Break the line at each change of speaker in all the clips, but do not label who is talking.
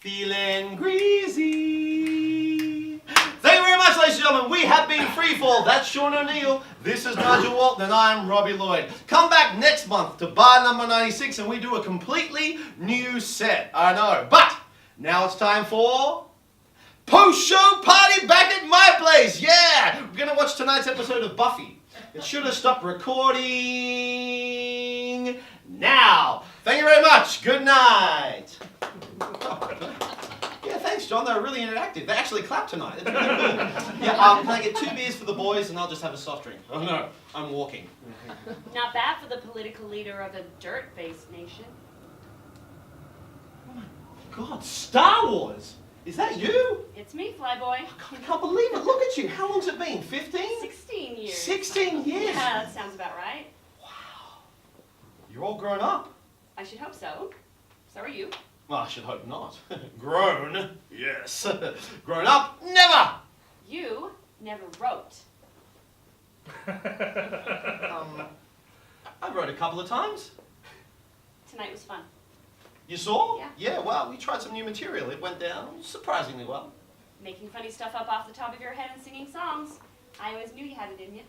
Feeling greasy. Thank you very much, ladies and gentlemen. We have been Freefall. That's Sean O'Neill. This is Nigel Walton, and I'm Robbie Lloyd. Come back next month to bar number 96, and we do a completely new set. I know. But now it's time for post-show party back at my place. Yeah, we're going to watch tonight's episode of Buffy. It should have stopped recording now. Thank you very much. Good night. Yeah, thanks, John. They were really interactive. They actually clapped tonight. It's really cool. Yeah, can I get 2 beers for the boys and I'll just have a soft drink? Oh no, I'm walking.
Not bad for the political leader of a dirt-based nation.
Oh my God, Star Wars! Is that you?
It's me, Flyboy.
I can't believe it. Look at you. How long's it been? 15?
16 years.
16 years?
Yeah, that sounds about right.
Wow. You're all grown up.
I should hope so. So are you.
Well, I should hope not. Grown? Yes. Grown up? Never!
You never wrote.
I wrote a couple of times.
Tonight was fun.
You saw?
Yeah.
Yeah, well, we tried some new material. It went down surprisingly well.
Making funny stuff up off the top of your head and singing songs. I always knew you had it in you.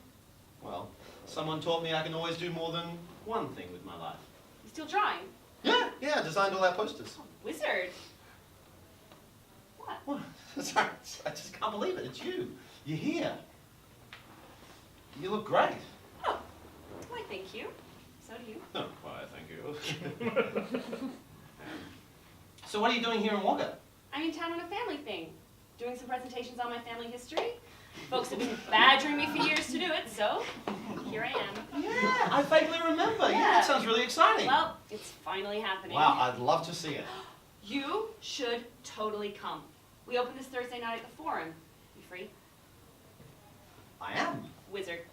Well, someone taught me I can always do more than one thing with my life.
You still drawing?
Yeah, I designed all our posters.
Oh, wizard. What?
What? Sorry, I just can't believe it. It's you. You're here. You look great.
Oh, why thank you. So do you.
Oh, why, thank you. So what are you doing here in Wagga?
I'm in town on a family thing. Doing some presentations on my family history. Folks have been badgering me for years to do it, so here I am.
Yeah, I vaguely remember. Yeah,
Yeah.
that sounds really exciting.
Well, it's finally happening.
Wow, I'd love to see it.
You should totally come. We open this Thursday night at the Forum. You free?
I am.
Wizard.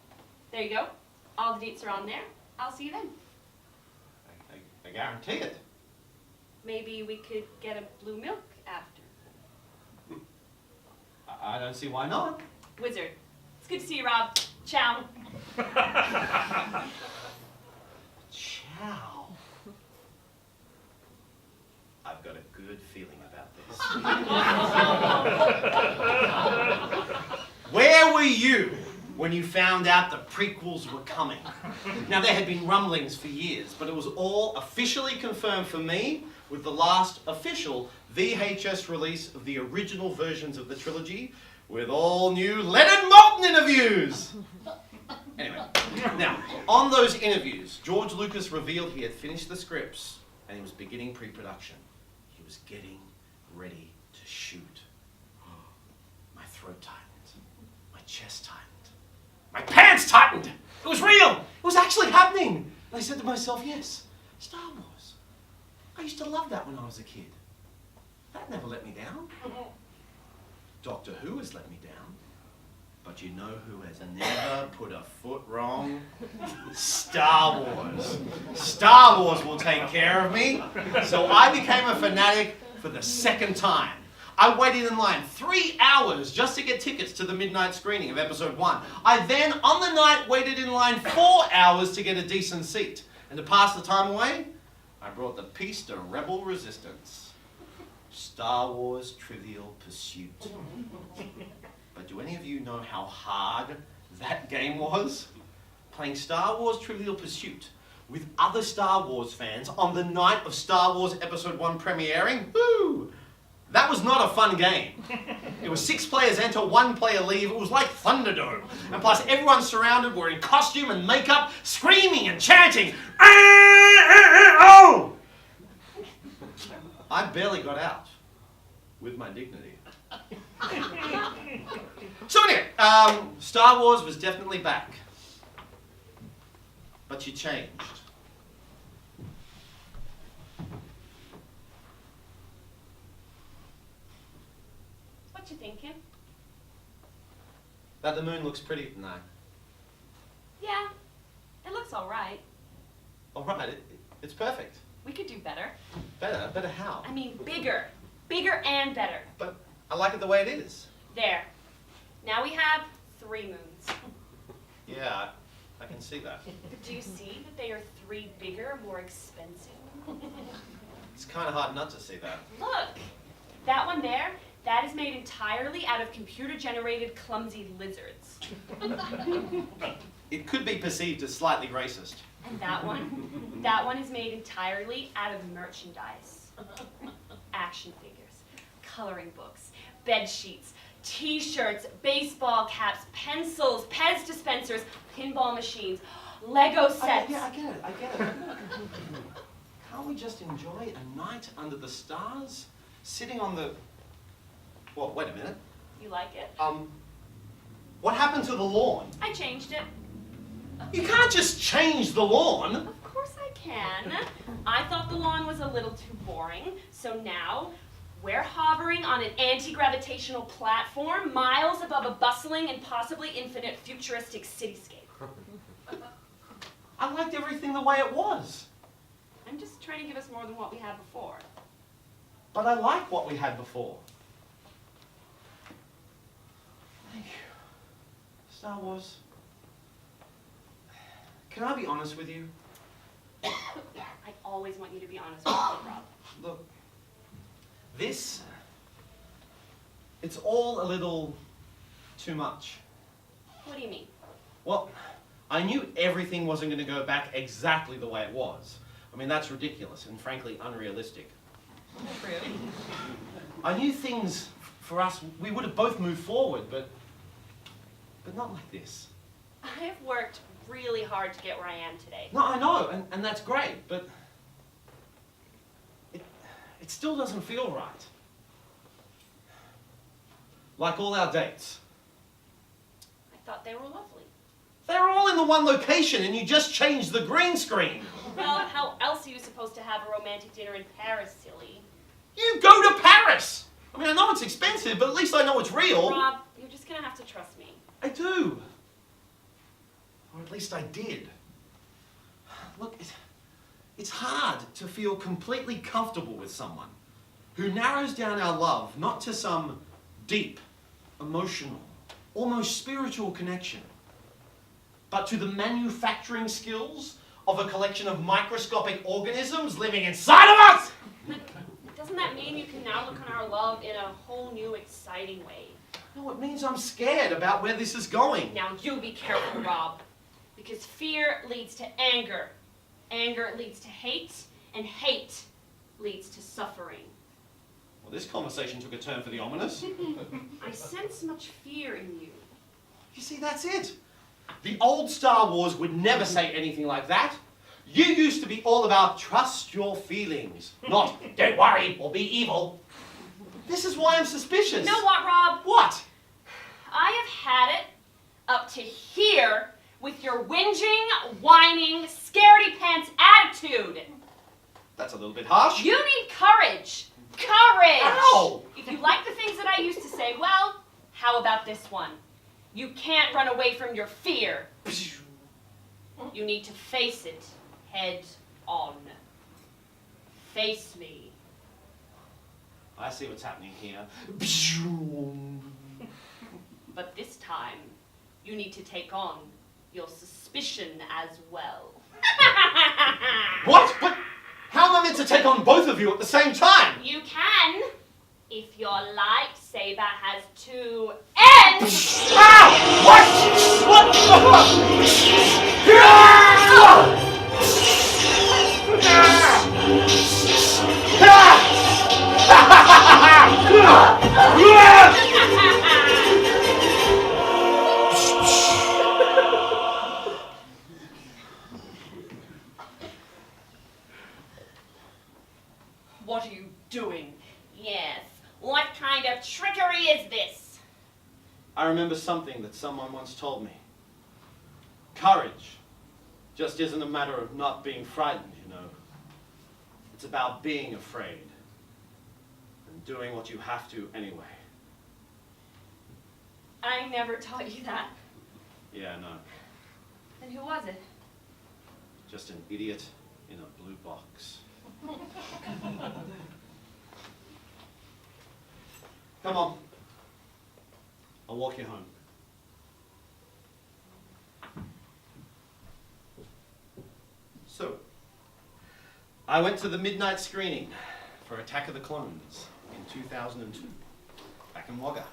There you go. All the dates are on there. I'll see you then.
I guarantee it.
Maybe we could get a blue milk after.
I don't see why not.
Wizard. It's good to see you, Rob. Ciao.
Ciao. I've got a good feeling about this. Where were you when you found out the prequels were coming? Now, there had been rumblings for years, but it was all officially confirmed for me with the last official VHS release of the original versions of the trilogy with all new Leonard Maltin interviews. Anyway, now, on those interviews, George Lucas revealed he had finished the scripts and he was beginning pre-production. He was getting ready to shoot. My throat tightened. My chest tightened. My pants tightened! It was real! It was actually happening! And I said to myself, yes, Star Wars. I used to love that when I was a kid. That never let me down. Doctor Who has let me down. But you know who has never put a foot wrong? Star Wars. Star Wars will take care of me. So I became a fanatic for the second time. I waited in line 3 hours just to get tickets to the midnight screening of episode 1. I then, on the night, waited in line 4 hours to get a decent seat. And to pass the time away, I brought the piece to Rebel Resistance. Star Wars Trivial Pursuit. But do any of you know how hard that game was? Playing Star Wars Trivial Pursuit with other Star Wars fans on the night of Star Wars Episode 1 premiering? Woo! That was not a fun game. It was 6 players enter, 1 player leave. It was like Thunderdome. And plus everyone surrounded were in costume and makeup, screaming and chanting. Oh! I barely got out with my dignity. So anyway, Star Wars was definitely back. But you changed.
What you thinking?
That the moon looks pretty tonight.
Yeah, it looks all right.
All right, it's perfect.
We could do better.
Better? Better how?
I mean, bigger. Bigger and better.
But I like it the way it is.
There. Now we have 3 moons.
Yeah, I can see that.
But do you see that they are 3 bigger, more expensive?
It's kind of hard not to see that.
Look, That is made entirely out of computer-generated clumsy lizards.
It could be perceived as slightly racist.
And that one is made entirely out of merchandise. Action figures, coloring books, bed sheets, t-shirts, baseball caps, pencils, Pez dispensers, pinball machines, Lego sets.
I get it. Can't we just enjoy a night under the stars? Sitting on the... Well, wait a minute.
You like it?
What happened to the lawn?
I changed it.
You can't just change the lawn.
Of course I can. I thought the lawn was a little too boring, so now we're hovering on an anti-gravitational platform miles above a bustling and possibly infinite futuristic cityscape.
I liked everything the way it was.
I'm just trying to give us more than what we had before.
But I like what we had before. Thank you. Star Wars. Can I be honest with you?
I always want you to be honest with me, Rob.
Look, it's all a little too much.
What do you mean?
Well, I knew everything wasn't going to go back exactly the way it was. I mean, that's ridiculous and frankly unrealistic.
Really?
I knew things for us, we would have both moved forward, but not like this.
I have worked really hard to get where I am today.
No, I know, and that's great, but it still doesn't feel right. Like all our dates.
I thought they were lovely.
They were all in the one location and you just changed the green screen.
Well, how else are you supposed to have a romantic dinner in Paris, silly?
You go to Paris! I mean, I know it's expensive, but at least I know it's real.
Rob, you're just gonna have to trust me.
I do. Or at least I did. Look, it's hard to feel completely comfortable with someone who narrows down our love not to some deep, emotional, almost spiritual connection, but to the manufacturing skills of a collection of microscopic organisms living inside of us!
Doesn't that mean you can now look on our love in a whole new, exciting way?
No, it means I'm scared about where this is going.
Now you be careful, Rob. Because fear leads to anger. Anger leads to hate. And hate leads to suffering.
Well, this conversation took a turn for the ominous.
I sense much fear in you.
You see, that's it. The old Star Wars would never say anything like that. You used to be all about trust your feelings, not don't worry or be evil. This is why I'm suspicious.
You know what, Rob?
What?
I have had it up to here with your whinging, whining, scaredy-pants attitude.
That's a little bit harsh.
You need courage. Courage!
Ow!
If you like the things that I used to say, well, how about this one? You can't run away from your fear. You need to face it head on. Face me.
I see what's happening here.
But this time, you need to take on your suspicion as well.
What? But how am I meant to take on both of you at the same time?
You can, if your lightsaber has two ends.
Ah! What?
What are you doing? Yes. What kind of trickery is this?
I remember something that someone once told me. Courage just isn't a matter of not being frightened, you know. It's about being afraid and doing what you have to anyway.
I never taught you that.
Yeah, no.
Then who was it?
Just an idiot in a blue box. Come on. I'll walk you home. So, I went to the midnight screening for Attack of the Clones in 2002. back in Wagga.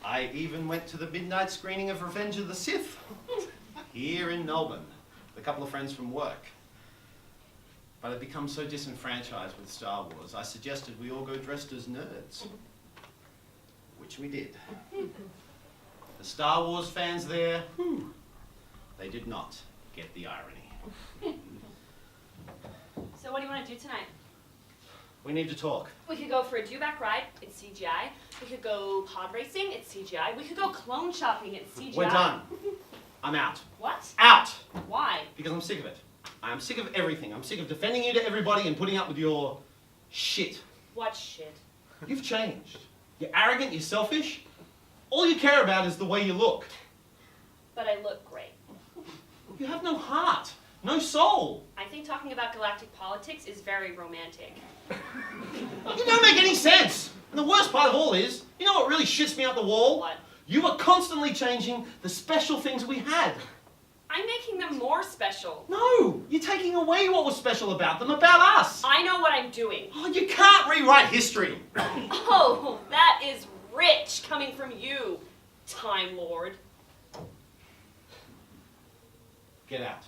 I even went to the midnight screening of Revenge of the Sith here in Melbourne with a couple of friends from work. But I'd become so disenfranchised with Star Wars, I suggested we all go dressed as nerds. Which we did. The Star Wars fans there, they did not get the irony.
So what do you want to do tonight?
We need to talk.
We could go for a do-back ride, it's CGI. We could go pod racing, it's CGI. We could go clone shopping, it's CGI.
We're done. I'm out.
What?
Out!
Why?
Because I'm sick of it. I'm sick of everything. I'm sick of defending you to everybody and putting up with your shit.
What shit?
You've changed. You're arrogant, you're selfish. All you care about is the way you look.
But I look great.
You have no heart, no soul.
I think talking about galactic politics is very romantic.
You don't make any sense. And the worst part of all is, you know what really shits me up the wall?
What?
You are constantly changing the special things we had.
I'm making them more special.
No, you're taking away what was special about them, about us.
I know what I'm doing.
Oh, you can't rewrite history.
Oh, that is rich coming from you, Time Lord.
Get out.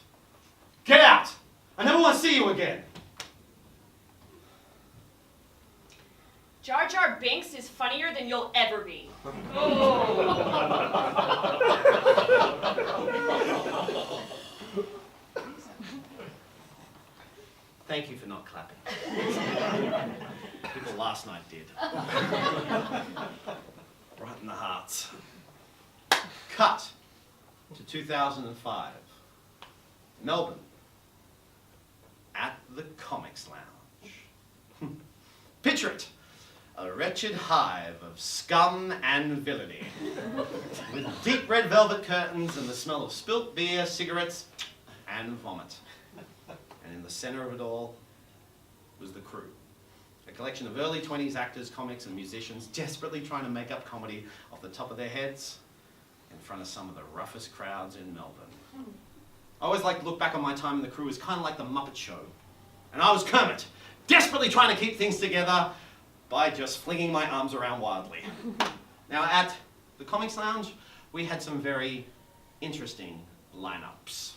Get out! I never want to see you again.
Jar Jar Binks is funnier than you'll ever be.
Thank you for not clapping. People last night did. Right in the hearts. Cut to 2005. Melbourne. At the Comics Lounge. Picture it. A wretched hive of scum and villainy. With deep red velvet curtains and the smell of spilt beer, cigarettes, and vomit. And in the center of it all was the crew. A collection of early 20s actors, comics, and musicians desperately trying to make up comedy off the top of their heads in front of some of the roughest crowds in Melbourne. I always like to look back on my time in the crew as kind of like the Muppet Show. And I was Kermit, desperately trying to keep things together by just flinging my arms around wildly. Now at the Comics Lounge, we had some very interesting lineups.